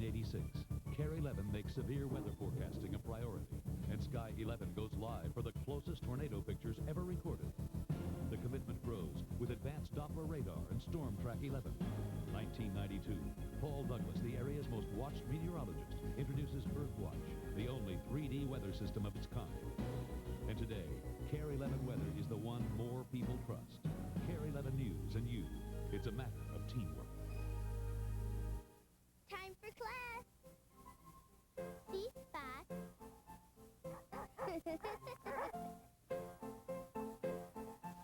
1986, KARE 11 makes severe weather forecasting a priority, and Sky 11 goes live for the closest tornado pictures ever recorded. The commitment grows with advanced Doppler radar and Storm Track 11. 1992, Paul Douglas, the area's most watched meteorologist, introduces Earthwatch, the only 3D weather system of its kind. And today, KARE 11 weather is the one more people trust. KARE 11 News and you. It's a matter of teamwork. Time for class. C-spot.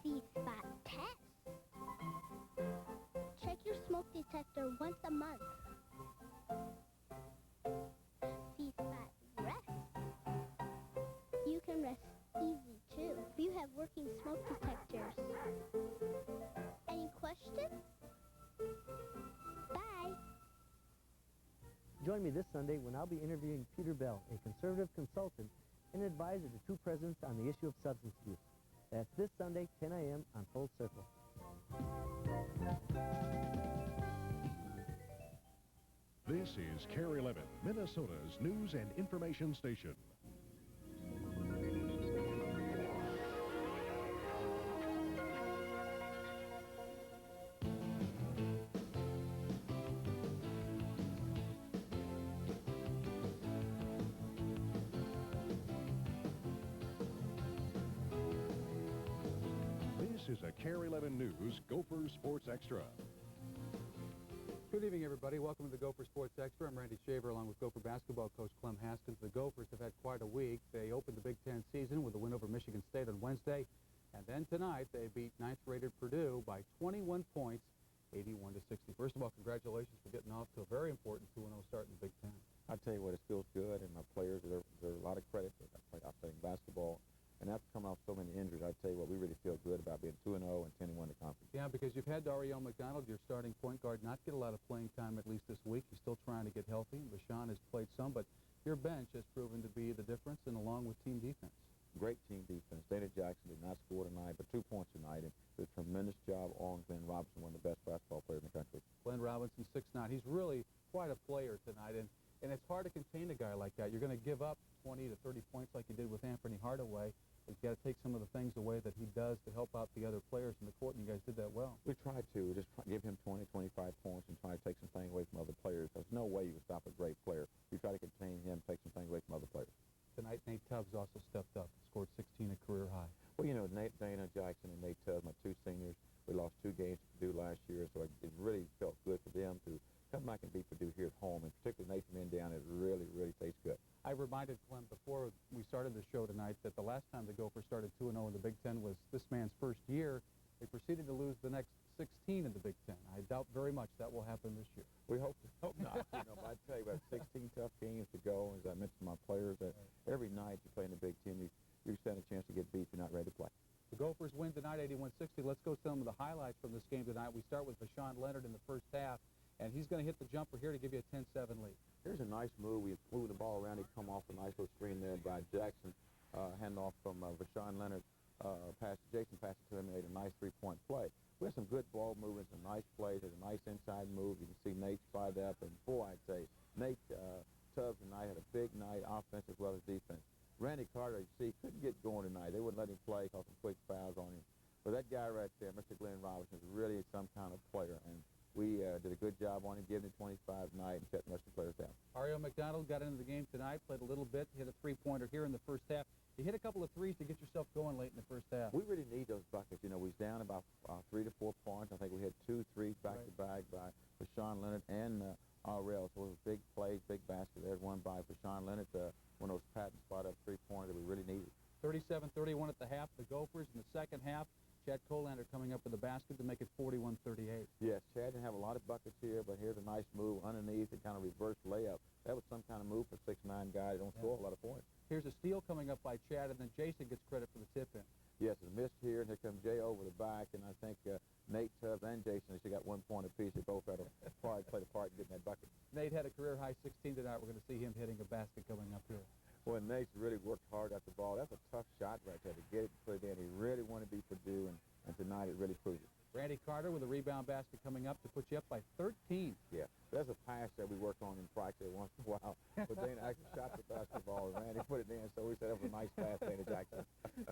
C-spot test. Check your smoke detector once a month. C-spot rest. You can rest easy too if you have working smoke detectors. Any questions? Bye. Join me this Sunday when I'll be interviewing Peter Bell, a conservative consultant and advisor to two presidents on the issue of substance abuse. That's this Sunday, 10 a.m. on Full Circle. This is KARE 11, Minnesota's news and information station. This is a KARE 11 News Gopher Sports Extra. Good evening, everybody. Welcome to the Gopher Sports Extra. I'm Randy Shaver, along with Gopher basketball coach Clem Haskins. The Gophers have had quite a week. They opened the Big Ten season with a win over Michigan State on Wednesday, and then tonight they beat ninth-rated Purdue by 21 points, 81-60. First of all, congratulations for getting off to a very important 2-0 start in the Big Ten. I tell you what, it feels good, and my players deserve a lot of credit for playing basketball. And after coming off so many injuries, I tell you what, we really feel good about being 2-0 and 10-1 in the conference. Yeah, because you've had Dariel McDonald, your starting point guard, not get a lot of playing time at least this week. He's still trying to get healthy. Bashan has played some, but your bench has proven to be the difference, and along with team defense. Great team defense. Dana Jackson did not score tonight, but 2 points tonight. And did a tremendous job on Glenn Robinson, one of the best basketball players in the country. Glenn Robinson, 6'9". He's really quite a player tonight, and it's hard to contain a guy like that. You're going to give up 20 to 30 points like you did with Anthony Hardaway. You've got to take some of the things away that he does to help out the other players in the court, and you guys did that well. We tried to. Just give him 20, 25 points and try to take some things away from other players. There's no way you can stop a great player. You try to contain him, take some things away from other players. Tonight, Nate Tubbs also stepped up, scored 16, a career high. Well, you know, Dana Jackson and Nate Tubbs, my two seniors, we lost 2 games to Purdue last year, so it really felt good for them to come back and beat Purdue here at home, and particularly Nathan Mendown, it really, really tastes good. I reminded Clem before we started the show tonight that the last time the Gophers started 2-0 in the Big Ten was this man's first year. They proceeded to lose the next 16 in the Big Ten. I doubt very much that will happen this year. We hope not. You know, but I tell you, we have 16 tough games to go. As I mentioned to my players, that every night you play in the Big Ten, you stand a chance to get beat if you're not ready to play. The Gophers win tonight, 81-60. Let's go to some of the highlights from this game tonight. We start with Bashan Leonard in the first half, and he's going to hit the jumper here to give you a 10-7 lead. Here's a nice move. We moved the ball around. He come off a nice little screen there by Jackson. Handoff from Bashan Leonard. Jason passed it to him and made a nice three-point play. We had some good ball movements, some nice plays. There's a nice inside move. You can see Nate fired up. And boy, I'd say Nate Tubbs tonight had a big night, offense as well as defense. Randy Carter, you see, couldn't get going tonight. They wouldn't let him play because some quick fouls on him. But that guy right there, Mr. Glenn Robinson, is really some kind of player. And we did a good job on him, giving him 25 tonight and shutting the rest of the players down. Ariel McDonald got into the game tonight, played a little bit, hit a three-pointer here in the first half. You hit a couple of threes to get yourself going late in the first half. We really need those buckets. You know, we was down about 3 to 4 points. I think we had 2 threes back-to-back by Bashan Leonard and Ariel. So it was big plays, big basket. There's one by Bashan Leonard, one of those patent spot-up three-pointers that we really needed. 37-31 at the half. The Gophers in the second half. Chad Colander coming up with the basket to make it 41-38. Yes, Chad didn't have a lot of buckets here, but here's a nice move underneath and kind of reverse layup. That was some kind of move for a 6'9" guy. They don't score a lot of points. Here's a steal coming up by Chad, and then Jason gets credit for the tip-in. Yes, a miss here, and here comes Jay over the back, and I think Nate Tubbs and Jason, they got 1 point apiece. They both had to play the part in getting that bucket. Nate had a career-high 16 tonight. We're going to see him hitting a basket coming up here. Well, Nate's really worked hard at the ball. That's a tough shot right there to get it and put it in. He really wanted to be Purdue, and tonight it really proved it. Randy Carter with a rebound basket coming up to put you up by 13. Yeah, that's a pass that we work on in practice once in a while. But Dana actually shot the basketball, and Randy put it in, so we said it was a nice pass, Dana Jackson.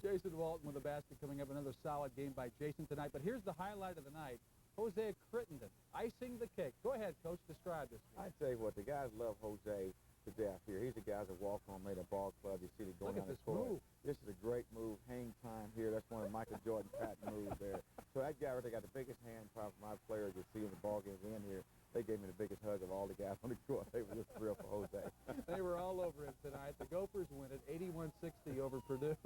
Jason Walton with a basket coming up. Another solid game by Jason tonight. But here's the highlight of the night. Jose Crittenden icing the cake. Go ahead, Coach. Describe this. I tell you what, the guys love Jose to death here. He's the guy that walked on, made a ball club. You see it going Look down at the this court. move. This is a great move. Hang time here. That's one of Michael Jordan patent moves there. So that guy right there got the biggest hand probably from my players you see in the ball games in here. They gave me the biggest hug of all the guys on the court. They were just thrilled for Jose. They were all over him tonight. The Gophers win it 81-60 over Purdue.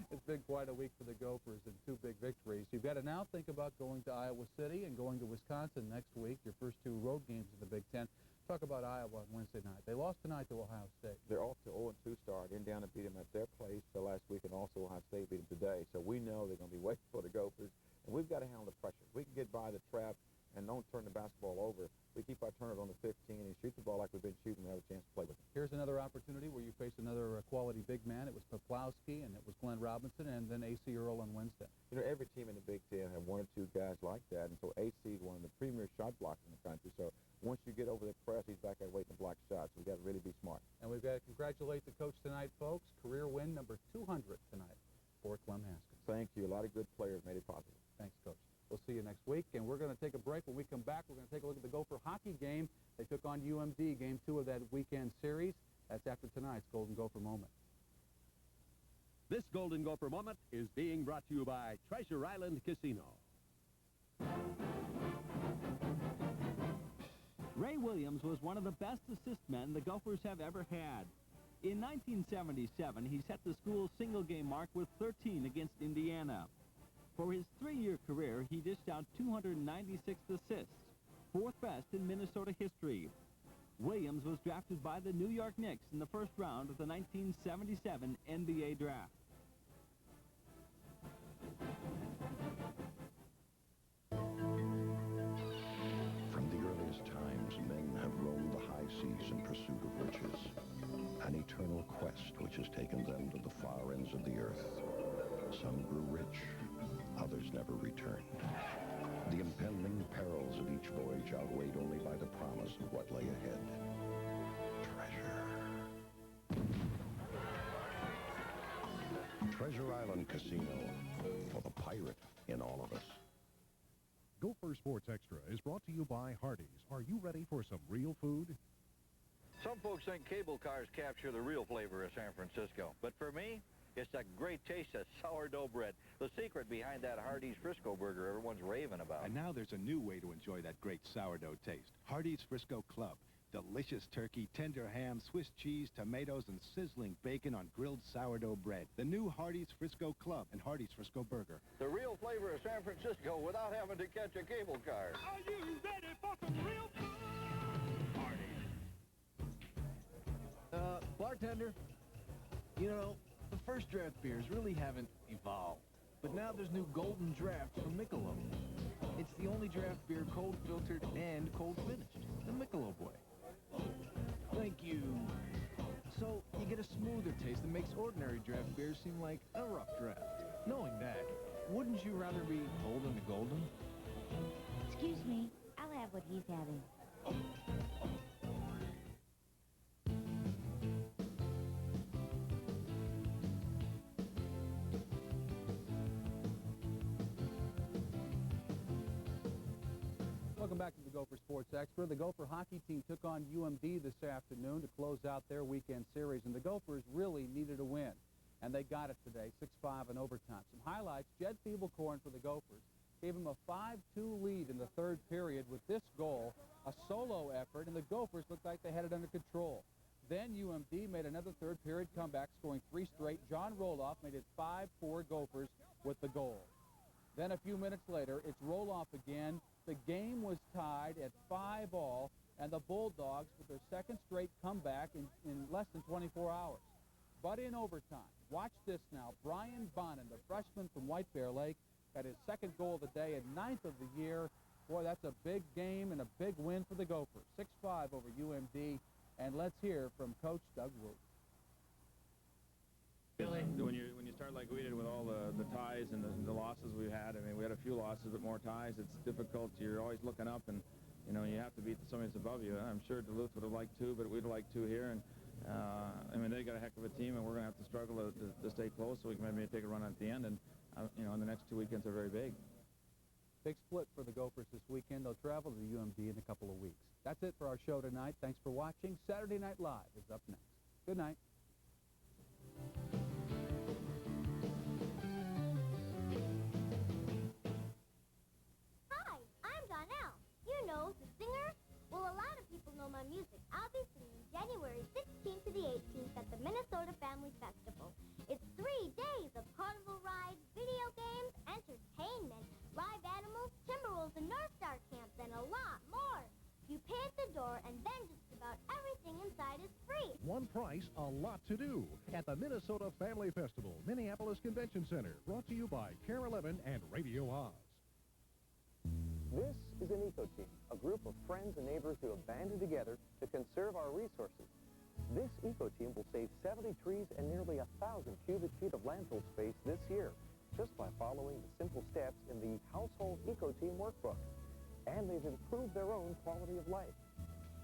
It's been quite a week for the Gophers and two big victories. You've got to now think about going to Iowa City and going to Wisconsin next week, your first two road games in the Big Ten. Talk about Iowa on Wednesday night. They lost tonight to Ohio State. They're off to 0-2 start. Indiana beat them at their place last week, and also Ohio State beat them today. So we know they're going to be waiting for the Gophers, and we've got to handle the pressure. We can get by the trap and don't turn the basketball over. We keep our turnovers on the 15 and shoot the ball like we've been shooting and have a chance to play with them. Here's another opportunity where you face another quality big man. It was Poplawski, and it was Glenn Robinson, and then A.C. Earl on Wednesday. You know, every team in the Big Ten have one or two guys like that, and so A.C. is one of the premier shot blockers in the country. So once you get over the press, he's back there waiting to block shots. We've got to really be smart. And we've got to congratulate the coach tonight, folks. Career win number 200 tonight for Clem Haskins. Thank you. A lot of good players made it possible. Thanks, Coach. We'll see you next week, and we're going to take a break. When we come back, we're going to take a look at the Gopher hockey game. They took on UMD, game 2 of that weekend series. That's after tonight's Golden Gopher Moment. This Golden Gopher Moment is being brought to you by Treasure Island Casino. Ray Williams was one of the best assist men the Gophers have ever had. In 1977, he set the school's single-game mark with 13 against Indiana. For his 3-year career, he dished out 296 assists, 4th best in Minnesota history. Williams was drafted by the New York Knicks in the first round of the 1977 NBA draft. From the earliest times, men have roamed the high seas in pursuit of riches, an eternal quest which has taken them to the far ends of the earth. Some grew rich, others never returned. The impending perils of each voyage outweighed only by the promise of what lay ahead. Treasure Island Casino, for the pirate in all of us. Gopher Sports Extra is brought to you by Hardee's. Are you ready for some real food? Some folks think cable cars capture the real flavor of San Francisco. But for me, it's a great taste of sourdough bread. The secret behind that Hardee's Frisco burger everyone's raving about. And now there's a new way to enjoy that great sourdough taste. Hardee's Frisco Club. Delicious turkey, tender ham, Swiss cheese, tomatoes, and sizzling bacon on grilled sourdough bread. The new Hardee's Frisco Club and Hardee's Frisco Burger. The real flavor of San Francisco without having to catch a cable car. Are you ready for some real food? Hardee's. Bartender, you know, the first draft beers really haven't evolved. But now there's new Golden Draft from Michelob. It's the only draft beer cold filtered and cold finished. The Michelob way. Thank you. So you get a smoother taste that makes ordinary draft beers seem like a rough draft. Knowing that, wouldn't you rather be cold than the golden? Excuse me, I'll have what he's having. Welcome back to the Gopher Sports Extra. The Gopher hockey team took on UMD this afternoon to close out their weekend series, and the Gophers really needed a win, and they got it today, 6-5 in overtime. Some highlights: Jed Feeblecorn for the Gophers gave him a 5-2 lead in the third period with this goal, a solo effort, and the Gophers looked like they had it under control. Then UMD made another third period comeback, scoring 3 straight. John Roloff made it 5-4 Gophers with the goal. Then a few minutes later, it's Roloff again. The game was tied at 5-all, and the Bulldogs, with their second straight comeback in less than 24 hours. But in overtime, watch this now. Brian Bonin, the freshman from White Bear Lake, got his second goal of the day and 9th of the year. Boy, that's a big game and a big win for the Gophers. 6-5 over UMD. And let's hear from Coach Doug Root. When you start like we did with all the ties and the losses we had, I mean, we had a few losses, but more ties. It's difficult. You're always looking up, and you have to beat somebody that's above you. I'm sure Duluth would have liked two, but we'd like two here. And I mean, they got a heck of a team, and we're going to have to struggle to stay close so we can maybe take a run at the end. And the next 2 weekends are very big. Big split for the Gophers this weekend. They'll travel to UMD in a couple of weeks. That's it for our show tonight. Thanks for watching. Saturday Night Live is up next. Good night. Hi, I'm Donnell. You know, the singer? Well, a lot of people know my music. I'll be singing January 16th to the 18th at the Minnesota Family Festival. It's 3 days of carnival rides, video games, entertainment, live animals, Timberwolves, and North Star camps, and a lot more. You pay at the door, and then just about everything inside is free. One price, a lot to do at the Minnesota Family Festival, Minneapolis Convention Center. Brought to you by KARE 11 and Radio Oz. This is an eco-team, a group of friends and neighbors who have banded together to conserve our resources. This eco-team will save 70 trees and nearly 1,000 cubic feet of landfill space this year, just by following the simple steps in the Household Eco-Team Workbook. And they've improved their own quality of life.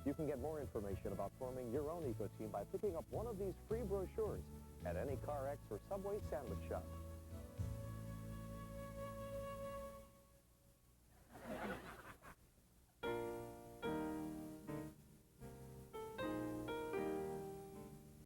You can get more information about forming your own eco-team by picking up one of these free brochures at any CarX or Subway sandwich shop.